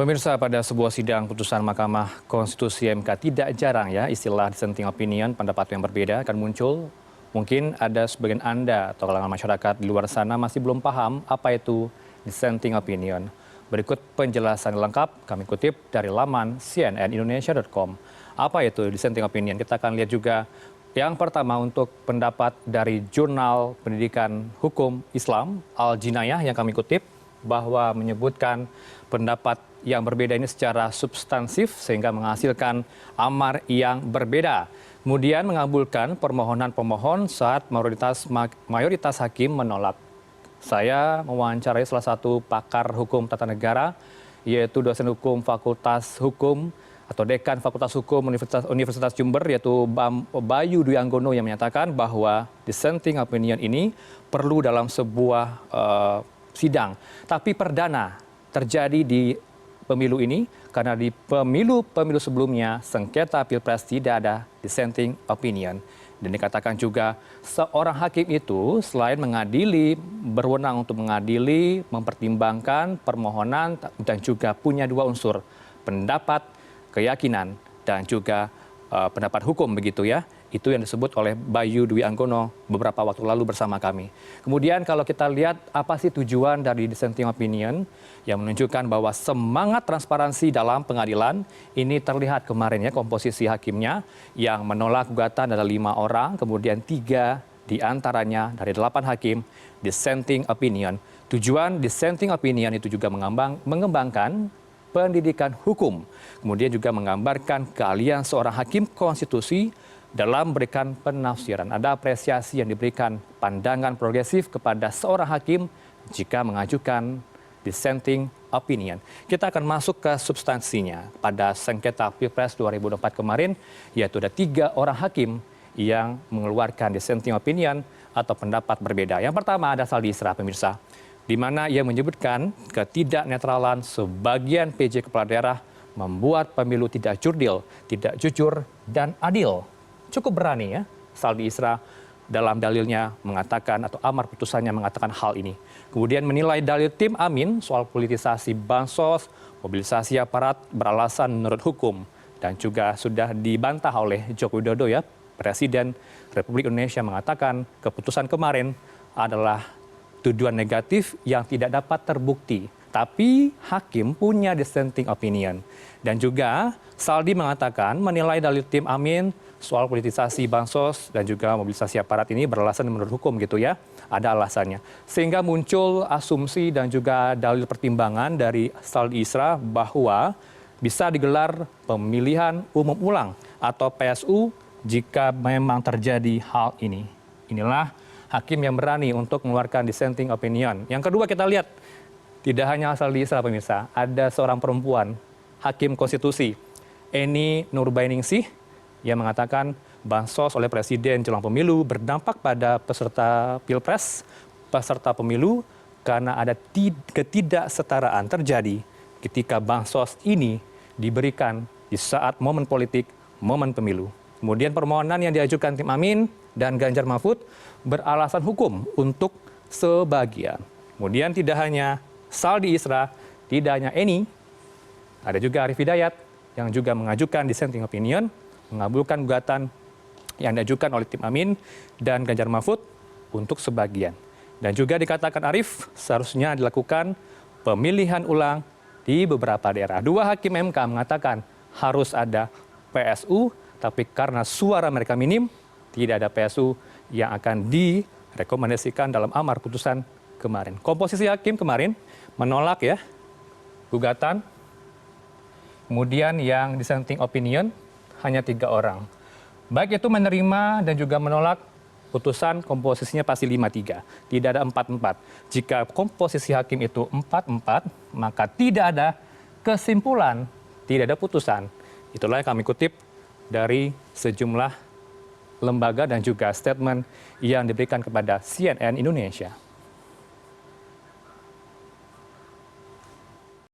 Pemirsa, pada sebuah sidang putusan Mahkamah Konstitusi MK tidak jarang ya istilah dissenting opinion, pendapat yang berbeda akan muncul. Mungkin ada sebagian Anda atau kalangan masyarakat di luar sana masih belum paham apa itu dissenting opinion. Berikut penjelasan lengkap kami kutip dari laman cnnindonesia.com. Apa itu dissenting opinion? Kita akan lihat juga yang pertama untuk pendapat dari Jurnal Pendidikan Hukum Islam Al-Jinayah yang kami kutip bahwa menyebutkan pendapat yang berbeda ini secara substansif sehingga menghasilkan amar yang berbeda. Kemudian mengabulkan permohonan pemohon saat mayoritas hakim menolak. Saya mewawancarai salah satu pakar hukum tata negara, yaitu dosen hukum Fakultas Hukum atau Dekan Fakultas Hukum Universitas Jember, yaitu Bayu Dwi Anggono, yang menyatakan bahwa dissenting opinion ini perlu dalam sebuah sidang. Tapi perdana terjadi di pemilu ini karena di pemilu sebelumnya sengketa Pilpres tidak ada dissenting opinion. Dan dikatakan juga seorang hakim itu selain mengadili, berwenang untuk mengadili, mempertimbangkan permohonan dan juga punya dua unsur, pendapat, keyakinan dan juga pendapat hukum begitu ya. Itu yang disebut oleh Bayu Dwi Anggono beberapa waktu lalu bersama kami. Kemudian kalau kita lihat apa sih tujuan dari dissenting opinion, yang menunjukkan bahwa semangat transparansi dalam pengadilan ini terlihat kemarin ya, komposisi hakimnya yang menolak gugatan ada 5 orang, kemudian 3 diantaranya dari 8 hakim dissenting opinion. Tujuan dissenting opinion itu juga mengembangkan pendidikan hukum, kemudian juga menggambarkan keahlian seorang hakim konstitusi dalam memberikan penafsiran. Ada apresiasi yang diberikan pandangan progresif kepada seorang hakim jika mengajukan dissenting opinion. Kita akan masuk ke substansinya pada sengketa Pilpres 2024 kemarin, yaitu ada 3 orang hakim yang mengeluarkan dissenting opinion atau pendapat berbeda. Yang pertama ada Saldi Isra, pemirsa, di mana ia menyebutkan ketidaknetralan sebagian PJ kepala daerah membuat pemilu tidak jurdil, tidak jujur dan adil. Cukup berani ya Saldi Isra dalam dalilnya mengatakan atau amar putusannya mengatakan hal ini. Kemudian menilai dalil tim Amin soal politisasi bansos, mobilisasi aparat beralasan menurut hukum. Dan juga sudah dibantah oleh Joko Widodo ya, Presiden Republik Indonesia mengatakan keputusan kemarin adalah tuduhan negatif yang tidak dapat terbukti. Tapi hakim punya dissenting opinion. Dan juga Saldi mengatakan menilai dalil tim Amin soal politisasi bansos dan juga mobilisasi aparat ini beralasan menurut hukum gitu ya. Ada alasannya. Sehingga muncul asumsi dan juga dalil pertimbangan dari Saldi Isra bahwa bisa digelar pemilihan umum ulang atau PSU jika memang terjadi hal ini. Inilah hakim yang berani untuk mengeluarkan dissenting opinion. Yang kedua kita lihat, tidak hanya Saldi Isra, pemirsa, ada seorang perempuan, hakim konstitusi, Eni Nurbainingsih, yang mengatakan bansos oleh Presiden jelang pemilu berdampak pada peserta Pilpres, peserta pemilu, karena ada ketidaksetaraan terjadi ketika bansos ini diberikan di saat momen politik, momen pemilu. Kemudian permohonan yang diajukan tim Amin dan Ganjar Mahfud beralasan hukum untuk sebagian. Kemudian tidak hanya Saldi Isra, tidak hanya Eni, ada juga Arief Hidayat yang juga mengajukan dissenting opinion, mengabulkan gugatan yang diajukan oleh tim Amin dan Ganjar Mahfud untuk sebagian. Dan juga dikatakan Arief seharusnya dilakukan pemilihan ulang di beberapa daerah. 2 hakim MK mengatakan harus ada PSU, tapi karena suara mereka minim, tidak ada PSU yang akan direkomendasikan dalam amar putusan kemarin. Komposisi hakim kemarin menolak ya gugatan. Kemudian yang dissenting opinion hanya 3 orang. Baik itu menerima dan juga menolak putusan, komposisinya pasti 5-3. Tidak ada 4-4. Jika komposisi hakim itu 4-4, maka tidak ada kesimpulan, tidak ada putusan. Itulah yang kami kutip dari sejumlah lembaga dan juga statement yang diberikan kepada CNN Indonesia.